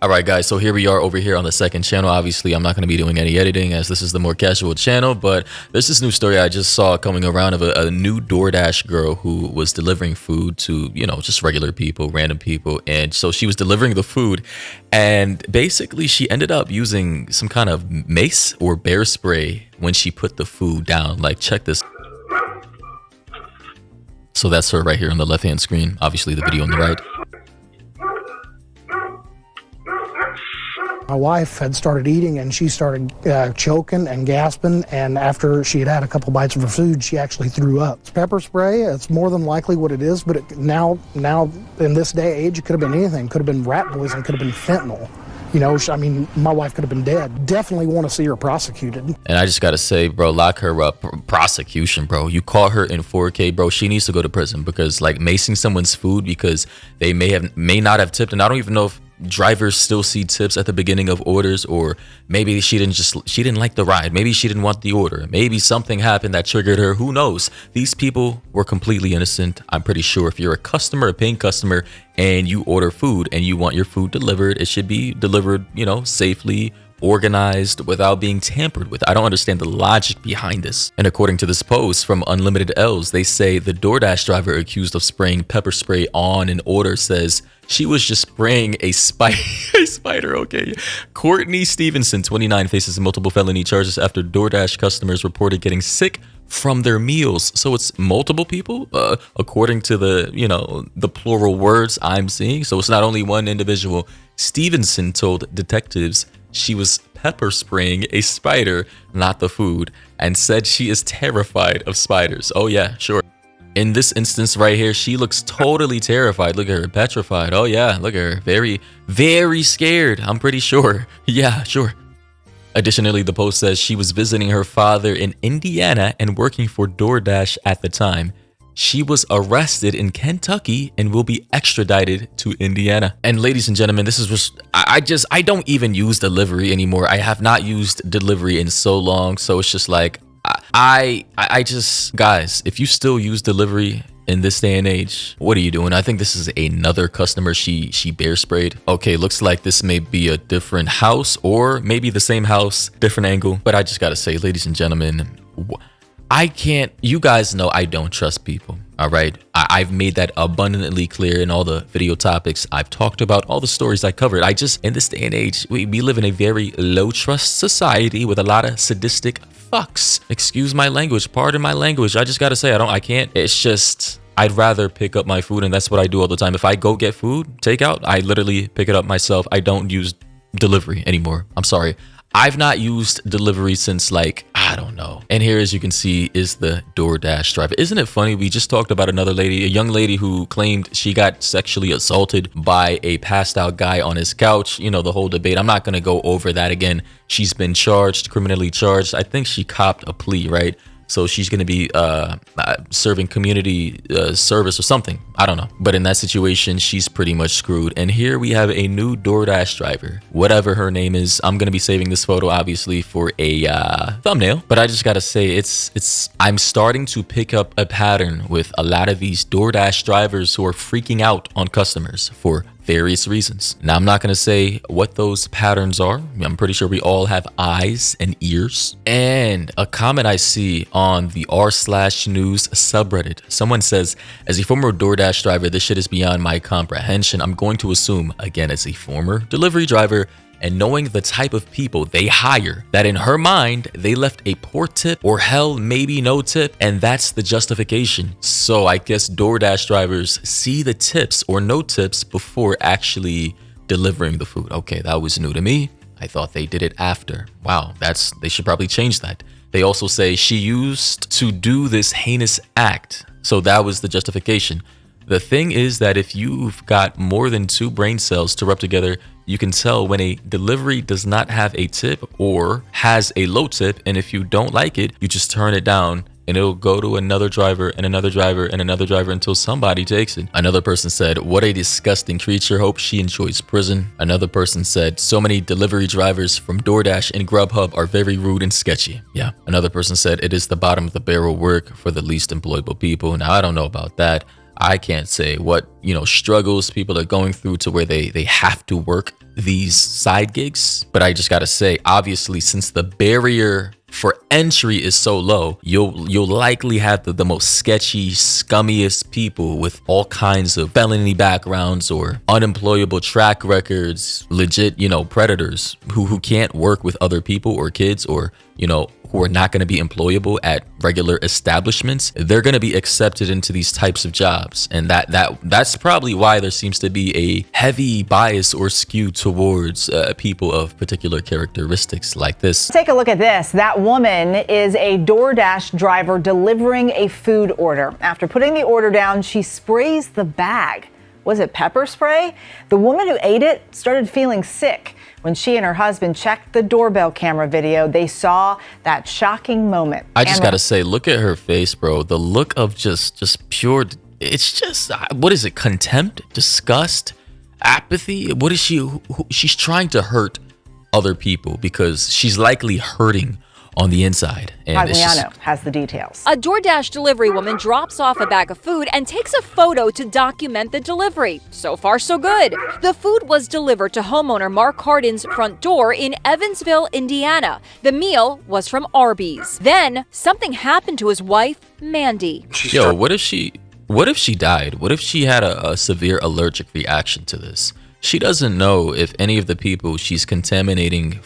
All right, guys, so here we are over here on the second channel. Obviously, I'm not going to be doing any editing as this is the more casual channel, but there's this new story I just saw coming around of a new DoorDash girl who was delivering food to, just regular people, random people. And so she was delivering the food, and basically she ended up using some kind of mace or bear spray when she put the food down. Like, check this. So that's her right here on the left-hand screen. Obviously, the video on the right. My wife had started eating and she started choking and gasping, and after she had had a couple bites of her food, she actually threw up. It's pepper spray. It's more than likely what it is, but now in this day age, it could have been anything. Could have been rat poison, could have been fentanyl. I mean, my wife could have been dead. Definitely want to see her prosecuted. And I just got to say, bro, lock her up. Prosecution, bro. You caught her in 4K, bro. She needs to go to prison because, like, macing someone's food because they may not have tipped. And I don't even know if drivers still see tips at the beginning of orders, or maybe she didn't like the ride. Maybe she didn't want the order. Maybe something happened that triggered her. Who knows? These people were completely innocent. I'm pretty sure if you're a customer, a paying customer, and you order food and you want your food delivered, it should be delivered, safely, organized, without being tampered with. I don't understand the logic behind this. And according to this post from Unlimited L's, they say the DoorDash driver accused of spraying pepper spray on an order says she was just spraying a spider. Okay. Courtney Stevenson, 29, faces multiple felony charges after DoorDash customers reported getting sick from their meals. So it's multiple people, according to the plural words I'm seeing. So it's not only one individual. Stevenson told detectives she was pepper spraying a spider, not the food, and said she is terrified of spiders. Oh yeah, sure. In this instance right here, she looks totally terrified. Look at her, petrified. Oh yeah, look at her, very, very scared, I'm pretty sure. Yeah, sure. Additionally, the post says she was visiting her father in Indiana and working for DoorDash at the time. She was arrested in Kentucky and will be extradited to Indiana. And ladies and gentlemen, this is just, I don't even use delivery anymore. I have not used delivery in so long. So it's just like, I just, guys, if you still use delivery in this day and age, what are you doing? I think this is another customer she bear sprayed. Okay, looks like this may be a different house, or maybe the same house, different angle. But I just gotta say, ladies and gentlemen, you guys know I don't trust people. All right. I've made that abundantly clear in all the video topics I've talked about, all the stories I covered. In this day and age, we live in a very low trust society with a lot of sadistic fucks. Excuse my language. Pardon my language. I just got to say, I can't. It's just, I'd rather pick up my food, and that's what I do all the time. If I go get food, takeout, I literally pick it up myself. I don't use delivery anymore. I'm sorry. I've not used delivery since, like, I don't know. And here, as you can see, is the DoorDash driver. Isn't it funny? We just talked about another lady, a young lady who claimed she got sexually assaulted by a passed out guy on his couch. The whole debate. I'm not going to go over that again. She's been charged, criminally charged. I think she copped a plea, right? So she's going to be serving community service or something. I don't know. But in that situation, she's pretty much screwed. And here we have a new DoorDash driver, whatever her name is. I'm going to be saving this photo, obviously, for a thumbnail. But I just got to say, I'm starting to pick up a pattern with a lot of these DoorDash drivers who are freaking out on customers for various reasons. Now, I'm not going to say what those patterns are. I'm pretty sure we all have eyes and ears. And a comment I see on the r/news subreddit, someone says, as a former DoorDash driver, this shit is beyond my comprehension. I'm going to assume, again, as a former delivery driver, and knowing the type of people they hire, that in her mind, they left a poor tip, or hell, maybe no tip, and that's the justification. So I guess DoorDash drivers see the tips or no tips before actually delivering the food. Okay, that was new to me. I thought they did it after. Wow, they should probably change that. They also say she used to do this heinous act. So that was the justification. The thing is that if you've got more than 2 brain cells to rub together, you can tell when a delivery does not have a tip or has a low tip. And if you don't like it, you just turn it down, and it'll go to another driver and another driver and another driver until somebody takes it. Another person said, what a disgusting creature. Hope she enjoys prison. Another person said, so many delivery drivers from DoorDash and Grubhub are very rude and sketchy. Yeah. Another person said, it is the bottom of the barrel work for the least employable people. Now, I don't know about that. I can't say what, struggles people are going through to where they have to work these side gigs. But I just got to say, obviously, since the barrier for entry is so low, you'll likely have the most sketchy, scummiest people with all kinds of felony backgrounds or unemployable track records, legit, predators who can't work with other people or kids, or who are not going to be employable at regular establishments. They're going to be accepted into these types of jobs, and that's probably why there seems to be a heavy bias or skew towards people of particular characteristics like this. Take a look at this. That woman is a DoorDash driver delivering a food order. After putting the order down, she sprays the bag. Was it pepper spray? The woman who ate it started feeling sick. When she and her husband checked the doorbell camera video, they saw that shocking moment. I just gotta say, look at her face, bro. The look of just pure, it's just, what is it? Contempt, disgust, apathy. What is she? She's trying to hurt other people because she's likely hurting on the inside. And Pagliano has the details. A DoorDash delivery woman drops off a bag of food and takes a photo to document the delivery. So far, so good. The food was delivered to homeowner Mark Hardin's front door in Evansville, Indiana. The meal was from Arby's. Then something happened to his wife, Mandy. Yo, what if she died? What if she had a severe allergic reaction to this? She doesn't know if any of the people she's contaminating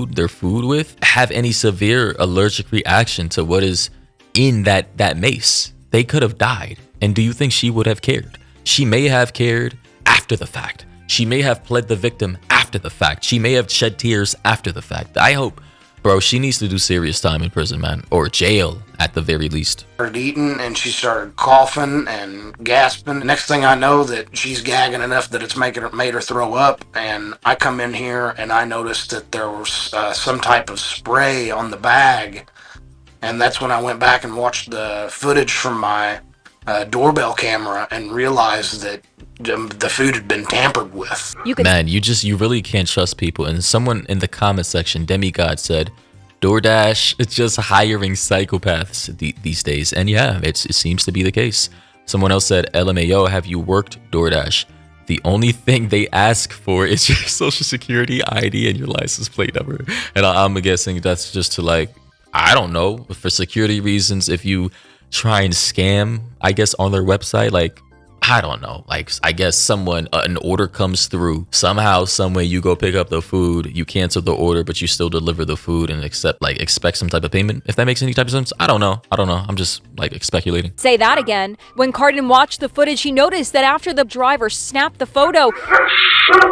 their food with, have any severe allergic reaction to what is in that mace. They could have died. And do you think she would have cared? She may have cared after the fact. She may have pled the victim after the fact. She may have shed tears after the fact. I hope, bro, she needs to do serious time in prison, man, or jail at the very least. Started eating, and she started coughing and gasping. The next thing I know, that she's gagging enough that it's made her throw up. And I come in here and I noticed that there was some type of spray on the bag, and that's when I went back and watched the footage from my doorbell camera and realized that the food had been tampered with. Man, you really can't trust people. And someone in the comment section, Demigod, said, DoorDash, it's just hiring psychopaths these days. And yeah, it seems to be the case. Someone else said, LMAO, have you worked DoorDash? The only thing they ask for is your social security ID and your license plate number. And I'm guessing that's just to, I don't know, for security reasons, if you try and scam, I guess, on their website, I don't know. I guess an order comes through. Somehow, some way you go pick up the food, you cancel the order, but you still deliver the food and expect some type of payment. If that makes any type of sense. I don't know. I'm just speculating. Say that again. When Cardin watched the footage, he noticed that after the driver snapped the photo,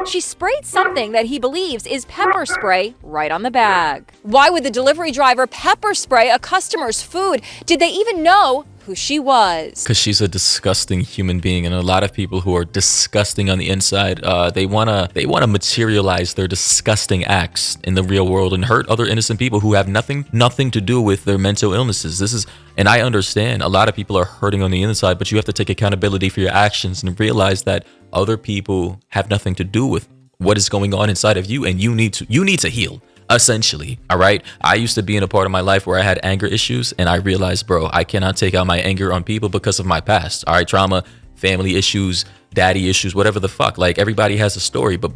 she sprayed something that he believes is pepper spray right on the bag. Why would the delivery driver pepper spray a customer's food? Did they even know who she was? Because she's a disgusting human being, and a lot of people who are disgusting on the inside, they wanna materialize their disgusting acts in the real world and hurt other innocent people who have nothing to do with their mental illnesses. And I understand a lot of people are hurting on the inside, but you have to take accountability for your actions and realize that other people have nothing to do with what is going on inside of you, and you need to heal. Essentially, all right? I used to be in a part of my life where I had anger issues, and I realized, bro, I cannot take out my anger on people because of my past, all right? Trauma, family issues, daddy issues, whatever the fuck. Everybody has a story, but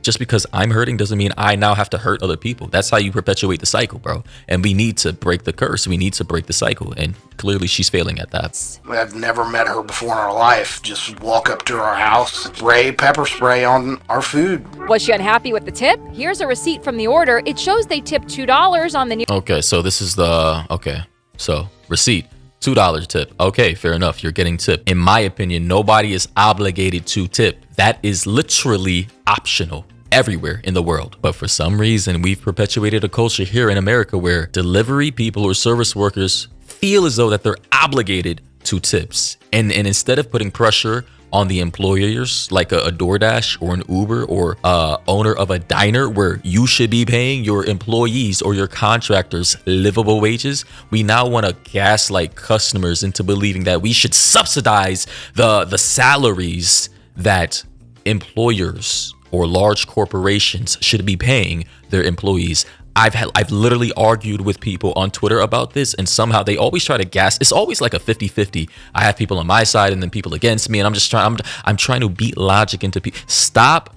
just because I'm hurting doesn't mean I now have to hurt other people. That's how you perpetuate the cycle, bro. And we need to break the curse. We need to break the cycle. And clearly she's failing at that. I've never met her before in our life. Just walk up to our house, spray pepper spray on our food. Was she unhappy with the tip? Here's a receipt from the order. It shows they tipped $2 on the new. Okay, so this is so receipt. $2 tip. Okay, fair enough. You're getting tipped. In my opinion, nobody is obligated to tip. That is literally optional everywhere in the world. But for some reason, we've perpetuated a culture here in America where delivery people or service workers feel as though that they're obligated to tips. And instead of putting pressure on the employers like a DoorDash or an Uber or owner of a diner where you should be paying your employees or your contractors livable wages, we now want to gaslight customers into believing that we should subsidize the salaries that employers or large corporations should be paying their employees. I've literally argued with people on Twitter about this, and somehow they always try to gas. It's always like a 50-50. I have people on my side and then people against me, and I'm trying to beat logic into people. Stop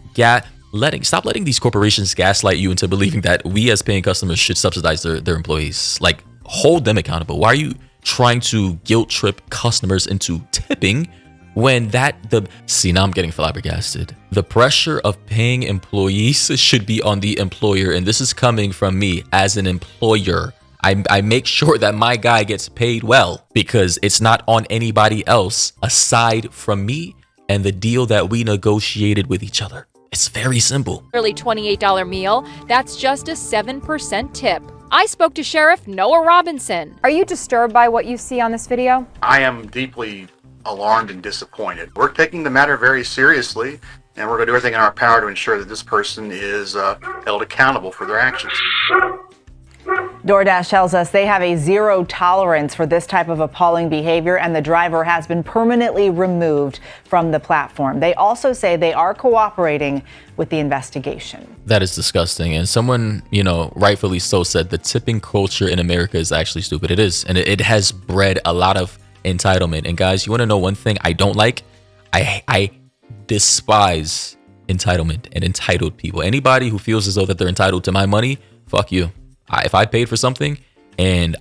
letting these corporations gaslight you into believing that we as paying customers should subsidize their employees. Like, hold them accountable. Why are you trying to guilt trip customers into tipping when see, now I'm getting flabbergasted. The pressure of paying employees should be on the employer, and this is coming from me as an employer. I make sure that my guy gets paid well because it's not on anybody else aside from me and the deal that we negotiated with each other. It's very simple. Nearly $28 meal, that's just a 7% tip. I spoke to Sheriff Noah Robinson. Are you disturbed by what you see on this video? I am deeply alarmed and disappointed. We're taking the matter very seriously, and we're going to do everything in our power to ensure that this person is held accountable for their actions. DoorDash tells us they have a zero tolerance for this type of appalling behavior, and the driver has been permanently removed from the platform. They also say they are cooperating with the investigation. That is disgusting. And someone, rightfully so said the tipping culture in America is actually stupid. It is. And it has bred a lot of entitlement. And guys, you want to know one thing I don't like? I despise entitlement and entitled people. Anybody who feels as though that they're entitled to my money, fuck you. If I paid for something and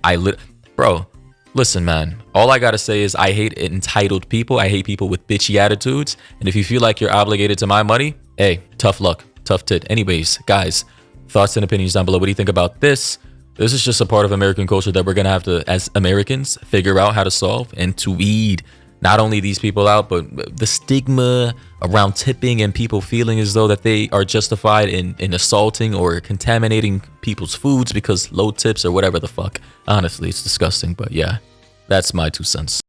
bro, listen, man, all I gotta say is I hate entitled people. I hate people with bitchy attitudes. And if you feel like you're obligated to my money, hey, tough luck, tough tit. Anyways, guys, thoughts and opinions down below. What do you think about this? This is just a part of American culture that we're gonna have to, as Americans, figure out how to solve and to weed not only these people out, but the stigma around tipping and people feeling as though that they are justified in assaulting or contaminating people's foods because low tips or whatever the fuck. Honestly, it's disgusting. But yeah, that's my 2 cents.